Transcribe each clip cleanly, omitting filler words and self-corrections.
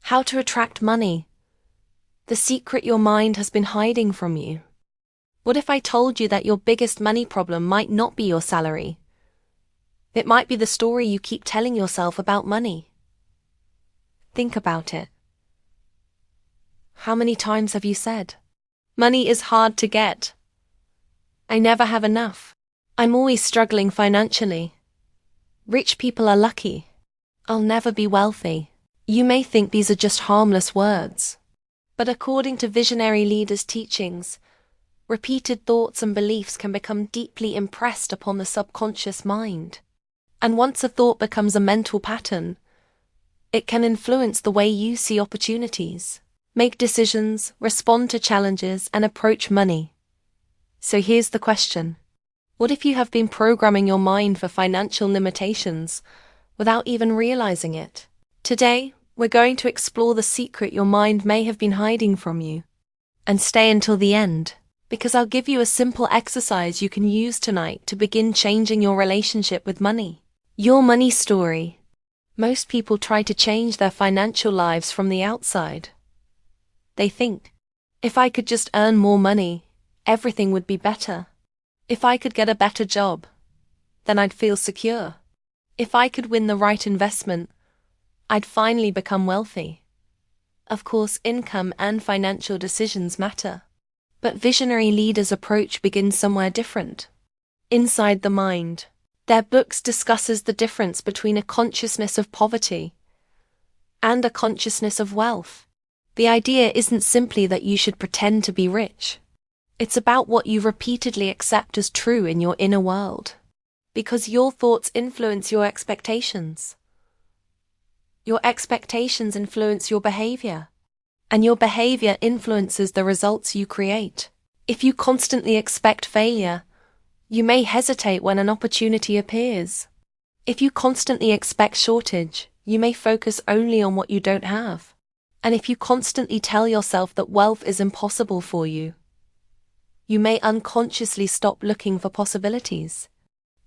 How to attract money. The secret your mind has been hiding from you. What if I told you that your biggest money problem might not be your salary? It might be the story you keep telling yourself about money. Think about it. How many times have you said, "Money is hard to get. I never have enough. I'm always struggling financially. Rich people are lucky. I'll never be wealthy." You may think these are just harmless words, but according to visionary leaders' teachings, repeated thoughts and beliefs can become deeply impressed upon the subconscious mind. And once a thought becomes a mental pattern, it can influence the way you see opportunities, make decisions, respond to challenges, and approach money. So here's the question. What if you have been programming your mind for financial limitations without even realizing it? Today, we're going to explore the secret your mind may have been hiding from you. And stay until the end, because I'll give you a simple exercise you can use tonight to begin changing your relationship with money. Your money story. Most people try to change their financial lives from the outside. They think, if I could just earn more money, everything would be better. If I could get a better job, then I'd feel secure. If I could win the right investment, I'd finally become wealthy. Of course, income and financial decisions matter. But visionary leaders' approach begins somewhere different. Inside the mind. Their books discusses the difference between a consciousness of poverty and a consciousness of wealth. The idea isn't simply that you should pretend to be rich. It's about what you repeatedly accept as true in your inner world. Because your thoughts influence your expectations. Your expectations influence your behavior. And your behavior influences the results you create. If you constantly expect failure, you may hesitate when an opportunity appears. If you constantly expect shortage, you may focus only on what you don't have. And if you constantly tell yourself that wealth is impossible for you, you may unconsciously stop looking for possibilities.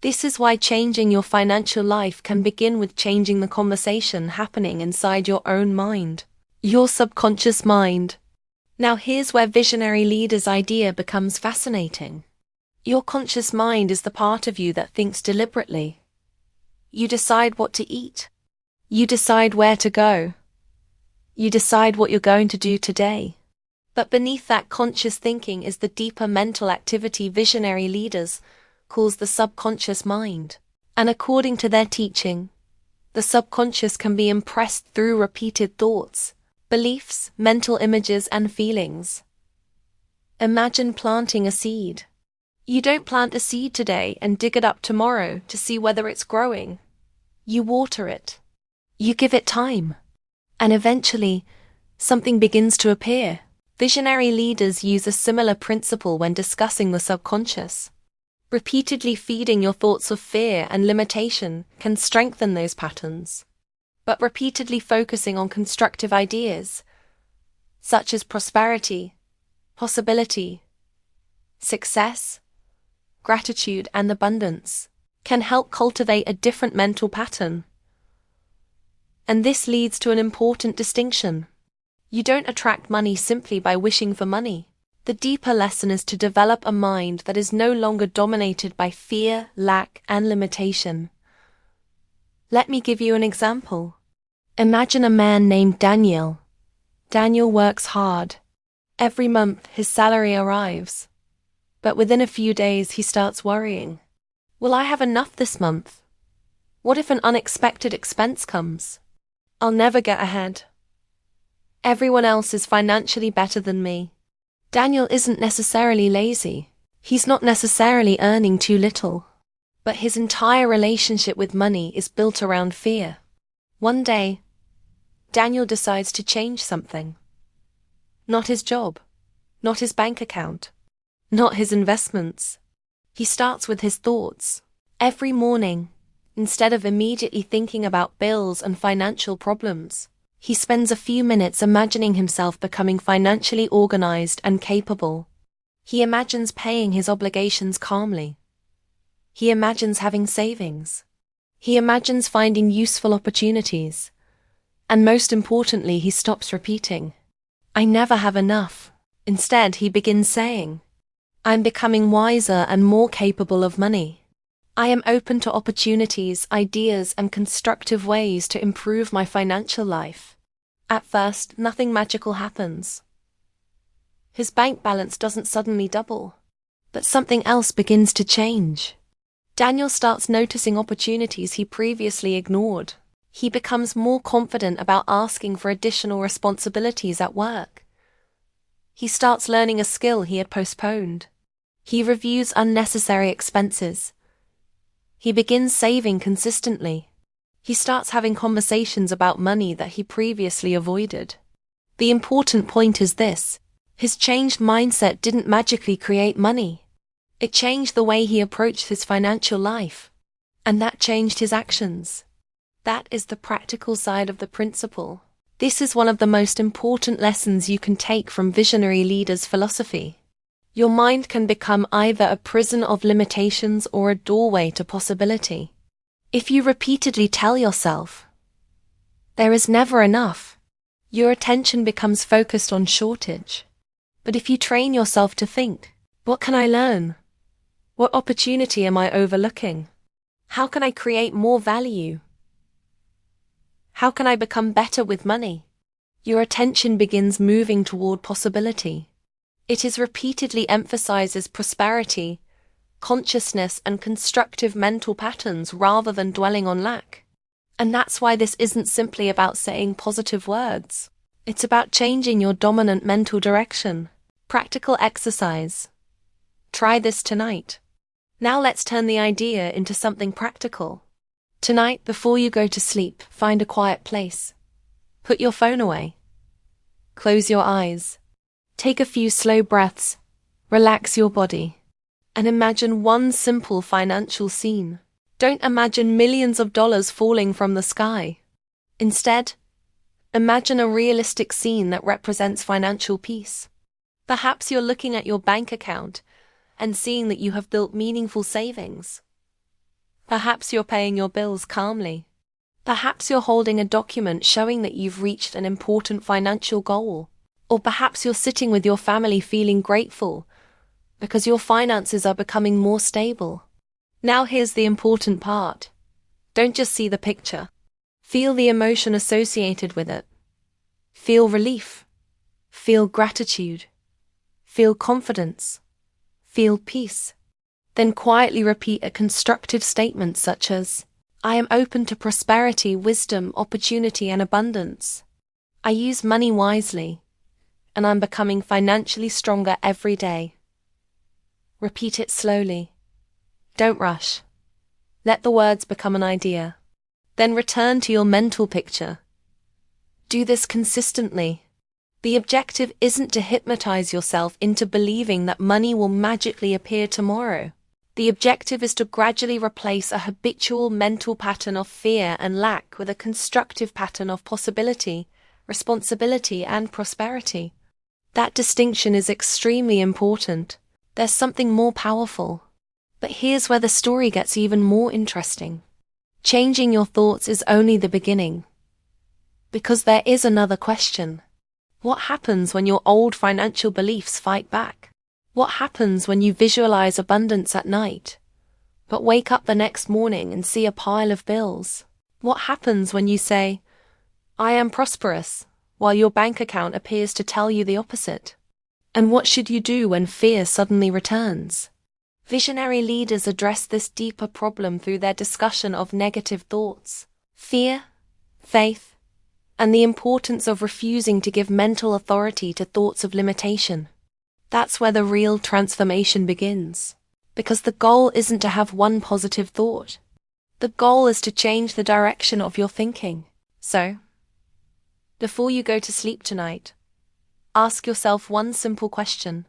This is why changing your financial life can begin with changing the conversation happening inside your own mind. Your subconscious mind. Now here's where visionary leaders' idea becomes fascinating. Your conscious mind is the part of you that thinks deliberately. You decide what to eat. You decide where to go. You decide what you're going to do today. But beneath that conscious thinking is the deeper mental activity visionary leaders calls the subconscious mind. And according to their teaching, the subconscious can be impressed through repeated thoughts, beliefs, mental images, and feelings. Imagine planting a seed. You don't plant a seed today and dig it up tomorrow to see whether it's growing. You water it. You give it time. And eventually, something begins to appear. Visionary leaders use a similar principle when discussing the subconscious. Repeatedly feeding your thoughts of fear and limitation can strengthen those patterns. But repeatedly focusing on constructive ideas, such as prosperity, possibility, success, gratitude, and abundance, can help cultivate a different mental pattern. And this leads to an important distinction. You don't attract money simply by wishing for money. The deeper lesson is to develop a mind that is no longer dominated by fear, lack, and limitation. Let me give you an example. Imagine a man named Daniel. Daniel works hard. Every month his salary arrives. But within a few days he starts worrying. Will I have enough this month? What if an unexpected expense comes? I'll never get ahead. Everyone else is financially better than me. Daniel isn't necessarily lazy. He's not necessarily earning too little. But his entire relationship with money is built around fear. One day, Daniel decides to change something. Not his job. Not his bank account. Not his investments. He starts with his thoughts. Every morning, instead of immediately thinking about bills and financial problems, he spends a few minutes imagining himself becoming financially organized and capable. He imagines paying his obligations calmly. He imagines having savings. He imagines finding useful opportunities. And most importantly, he stops repeating, "I never have enough." Instead, he begins saying, "I'm becoming wiser and more capable of money. I am open to opportunities, ideas, and constructive ways to improve my financial life." At first, nothing magical happens. His bank balance doesn't suddenly double, but something else begins to change. Daniel starts noticing opportunities he previously ignored. He becomes more confident about asking for additional responsibilities at work. He starts learning a skill he had postponed. He reviews unnecessary expenses. He begins saving consistently. He starts having conversations about money that he previously avoided. The important point is this: his changed mindset didn't magically create money. It changed the way he approached his financial life. And that changed his actions. That is the practical side of the principle. This is one of the most important lessons you can take from visionary leaders' philosophy. Your mind can become either a prison of limitations or a doorway to possibility. If you repeatedly tell yourself, "There is never enough," your attention becomes focused on shortage. But if you train yourself to think, "What can I learn? What opportunity am I overlooking? How can I create more value? How can I become better with money?" your attention begins moving toward possibility. It is repeatedly emphasizes prosperity, consciousness, and constructive mental patterns rather than dwelling on lack. And that's why this isn't simply about saying positive words. It's about changing your dominant mental direction. Practical exercise. Try this tonight. Now let's turn the idea into something practical. Tonight, before you go to sleep, find a quiet place. Put your phone away. Close your eyes. Take a few slow breaths. Relax your body. And imagine one simple financial scene. Don't imagine millions of dollars falling from the sky. Instead, imagine a realistic scene that represents financial peace. Perhaps you're looking at your bank account and seeing that you have built meaningful savings. Perhaps you're paying your bills calmly. Perhaps you're holding a document showing that you've reached an important financial goal. Or perhaps you're sitting with your family feeling grateful because your finances are becoming more stable. Now here's the important part. Don't just see the picture. Feel the emotion associated with it. Feel relief. Feel gratitude. Feel confidence. Feel peace. Then quietly repeat a constructive statement such as, "I am open to prosperity, wisdom, opportunity, and abundance. I use money wisely, and I'm becoming financially stronger every day." Repeat it slowly. Don't rush. Let the words become an idea. Then return to your mental picture. Do this consistently. The objective isn't to hypnotize yourself into believing that money will magically appear tomorrow. The objective is to gradually replace a habitual mental pattern of fear and lack with a constructive pattern of possibility, responsibility, and prosperity. That distinction is extremely important. There's something more powerful. But here's where the story gets even more interesting. Changing your thoughts is only the beginning. Because there is another question. What happens when your old financial beliefs fight back? What happens when you visualize abundance at night, but wake up the next morning and see a pile of bills? What happens when you say, "I am prosperous," while your bank account appears to tell you the opposite? And what should you do when fear suddenly returns? Visionary leaders address this deeper problem through their discussion of negative thoughts, fear, faith, and the importance of refusing to give mental authority to thoughts of limitation. That's where the real transformation begins. Because the goal isn't to have one positive thought. The goal is to change the direction of your thinking. So, before you go to sleep tonight, ask yourself one simple question.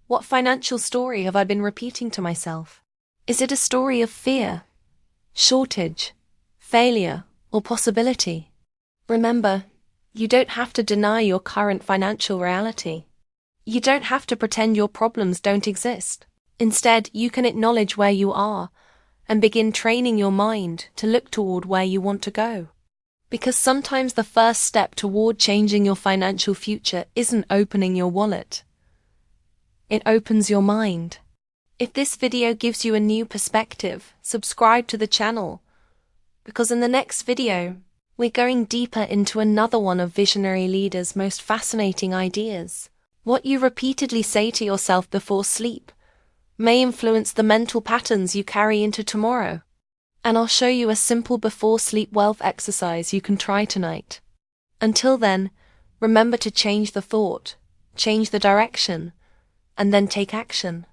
What financial story have I been repeating to myself? Is it a story of fear, shortage, failure, or possibility? Remember, you don't have to deny your current financial reality. You don't have to pretend your problems don't exist. Instead, you can acknowledge where you are and begin training your mind to look toward where you want to go. Because sometimes the first step toward changing your financial future isn't opening your wallet. It opens your mind. If this video gives you a new perspective, subscribe to the channel, because in the next video, we're going deeper into another one of visionary leaders' most fascinating ideas. What you repeatedly say to yourself before sleep may influence the mental patterns you carry into tomorrow. And I'll show you a simple before-sleep wealth exercise you can try tonight. Until then, remember to change the thought, change the direction, and then take action.